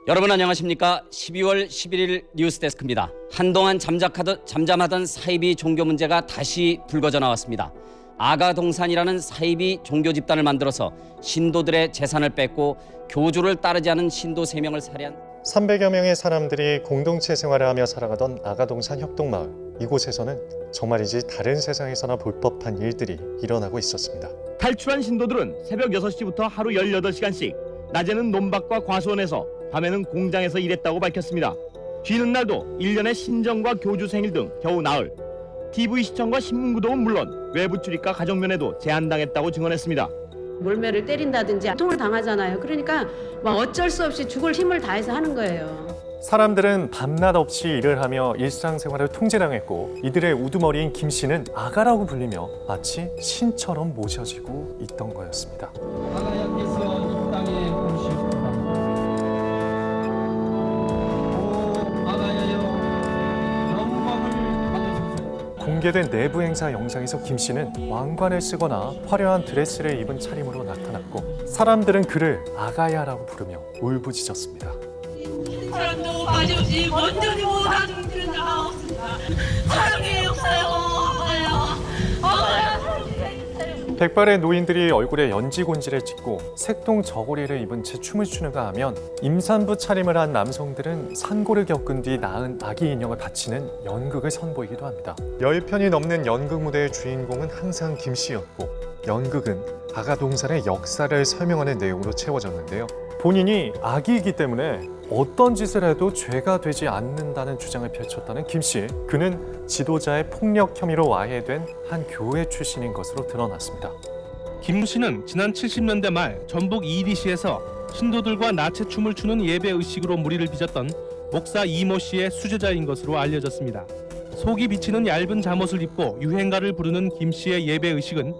여러분 안녕하십니까? 12월 11일 뉴스데스크입니다. 한동안 잠잠하던 사이비 종교 문제가 다시 불거져 나왔습니다. 아가동산이라는 사이비 종교 집단을 만들어서 신도들의 재산을 뺏고 교주를 따르지 않은 신도 3명을 살해한 300여 명의 사람들이 공동체 생활을 하며 살아가던 아가동산 협동마을. 이곳에서는 정말이지 다른 세상에서나 볼 법한 일들이 일어나고 있었습니다. 탈출한 신도들은 새벽 6시부터 하루 18시간씩 낮에는 논밭과 과수원에서 밤에는 공장에서 일했다고 밝혔습니다. 쉬는 날도 1년의 신정과 교주 생일 등 겨우 나흘. TV 시청과 신문 구독은 물론 외부 출입과 가정면회도 제한당했다고 증언했습니다. 몰매를 때린다든지 고통을 당하잖아요. 그러니까 막 어쩔 수 없이 죽을 힘을 다해서 하는 거예요. 사람들은 밤낮 없이 일을 하며 일상생활을 통제당했고 이들의 우두머리인 김 씨는 아가라고 불리며 마치 신처럼 모셔지고 있던 거였습니다. 아가야께서 이 땅에 오시옵소서. 오 아가야여 영광을 받으소서. 공개된 내부 행사 영상에서 김 씨는 왕관을 쓰거나 화려한 드레스를 입은 차림으로 나타났고 사람들은 그를 아가야라고 부르며 울부짖었습니다. 사람도 빠져오지 원전이 못하는 그런 자가 없습니다. 사랑의 역사요. 백발의 노인들이 얼굴에 연지곤지를 찍고 색동 저고리를 입은 채 춤을 추는가 하면 임산부 차림을 한 남성들은 산고를 겪은 뒤 낳은 아기 인형을 바치는 연극을 선보이기도 합니다. 10편이 넘는 연극 무대의 주인공은 항상 김 씨였고 연극은 아가동산의 역사를 설명하는 내용으로 채워졌는데요. 본인이 아기이기 때문에 어떤 짓을 해도 죄가 되지 않는다는 주장을 펼쳤다는 김 씨. 그는 지도자의 폭력 혐의로 와해된 한 교회 출신인 것으로 드러났습니다. 김 씨는 지난 70년대 말 전북 이리시에서 신도들과 나체 춤을 추는 예배 의식으로 무리를 빚었던 목사 이모 씨의 수제자인 것으로 알려졌습니다. 속이 비치는 얇은 잠옷을 입고 유행가를 부르는 김 씨의 예배 의식은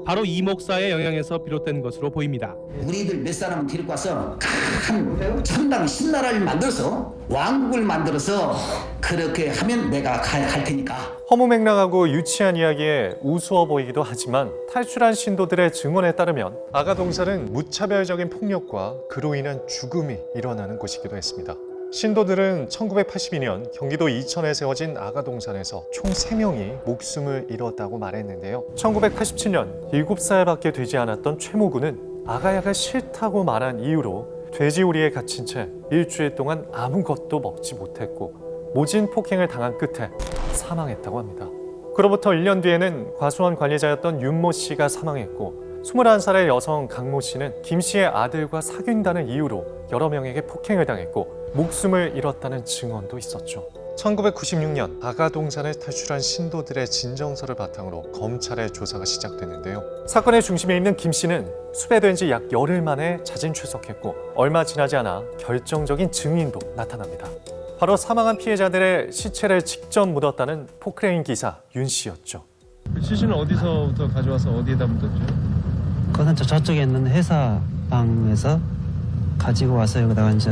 바로 이 목사의 영향에서 비롯된 것으로 보입니다. 우리들 몇 사람을 데리고 와서 큰 참당 신나라를 만들어서 왕국을 만들어서 그렇게 하면 내가 갈 테니까. 허무맹랑하고 유치한 이야기에 우스워 보이기도 하지만 탈출한 신도들의 증언에 따르면 아가동산은 무차별적인 폭력과 그로 인한 죽음이 일어나는 곳이기도 했습니다. 신도들은 1982년 경기도 이천에 세워진 아가동산에서 총 3명이 목숨을 잃었다고 말했는데요. 1987년 7살밖에 되지 않았던 최모군은 아가야가 싫다고 말한 이유로 돼지우리에 갇힌 채 일주일 동안 아무것도 먹지 못했고 모진 폭행을 당한 끝에 사망했다고 합니다. 그로부터 1년 뒤에는 과수원 관리자였던 윤모 씨가 사망했고 21살의 여성 강모 씨는 김 씨의 아들과 사귄다는 이유로 여러 명에게 폭행을 당했고 목숨을 잃었다는 증언도 있었죠. 1996년 아가동산을 탈출한 신도들의 진정서를 바탕으로 검찰의 조사가 시작됐는데요. 사건의 중심에 있는 김 씨는 수배된 지 약 열흘 만에 자진 출석했고 얼마 지나지 않아 결정적인 증인도 나타납니다. 바로 사망한 피해자들의 시체를 직접 묻었다는 포크레인 기사 윤 씨였죠. 시신은 어디서부터 가져와서 어디에다 묻었죠? 그건 저쪽에 있는 회사 방에서 가지고 와서 여기다가 이제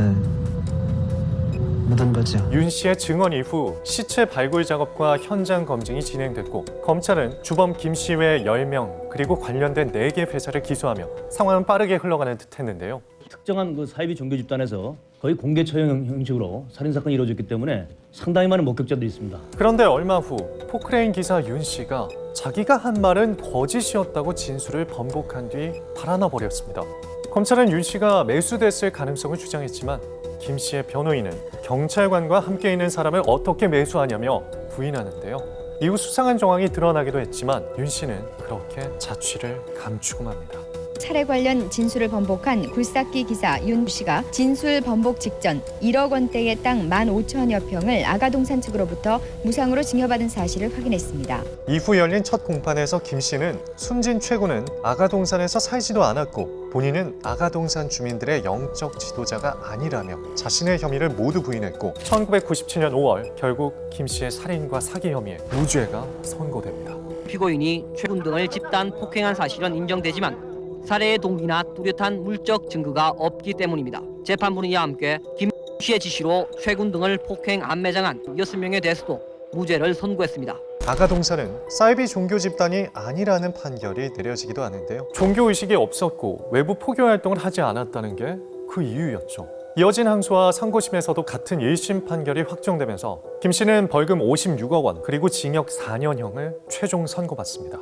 묻은 거죠. 윤 씨의 증언 이후 시체 발굴 작업과 현장 검증이 진행됐고 검찰은 주범 김 씨 외 10명 그리고 관련된 4개 회사를 기소하며 상황은 빠르게 흘러가는 듯했는데요. 특정한 그 사이비 종교 집단에서 거의 공개 처형 형식으로 살인 사건이 이루어졌기 때문에 상당히 많은 목격자들이 있습니다. 그런데 얼마 후 포크레인 기사 윤 씨가 자기가 한 말은 거짓이었다고 진술을 번복한 뒤 달아나 버렸습니다. 검찰은 윤 씨가 매수됐을 가능성을 주장했지만 김 씨의 변호인은 경찰관과 함께 있는 사람을 어떻게 매수하냐며 부인하는데요. 이후 수상한 정황이 드러나기도 했지만 윤 씨는 그렇게 자취를 감추고 맙니다. 차례 관련 진술을 번복한 굴삭기 기사 윤 씨가 진술 번복 직전 1억 원대의 땅 15,000여 평을 아가동산 측으로부터 무상으로 증여받은 사실을 확인했습니다. 이후 열린 첫 공판에서 김 씨는 숨진 최군은 아가동산에서 살지도 않았고 본인은 아가동산 주민들의 영적 지도자가 아니라며 자신의 혐의를 모두 부인했고 1997년 5월 결국 김 씨의 살인과 사기 혐의에 무죄가 선고됩니다. 피고인이 최군 등을 집단 폭행한 사실은 인정되지만 살해의 동기나 뚜렷한 물적 증거가 없기 때문입니다. 재판부는 이와 함께 김 씨의 지시로 최군 등을 폭행 안매장한 6명에 대해서도 무죄를 선고했습니다. 아가동산은 사이비 종교 집단이 아니라는 판결이 내려지기도 하는데요. 종교의식이 없었고 외부 포교 활동을 하지 않았다는 게 그 이유였죠. 이어진 항소와 상고심에서도 같은 1심 판결이 확정되면서 김 씨는 벌금 56억 원 그리고 징역 4년형을 최종 선고받습니다.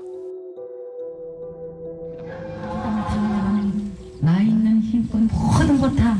나 있는 힘껏 모든 것 다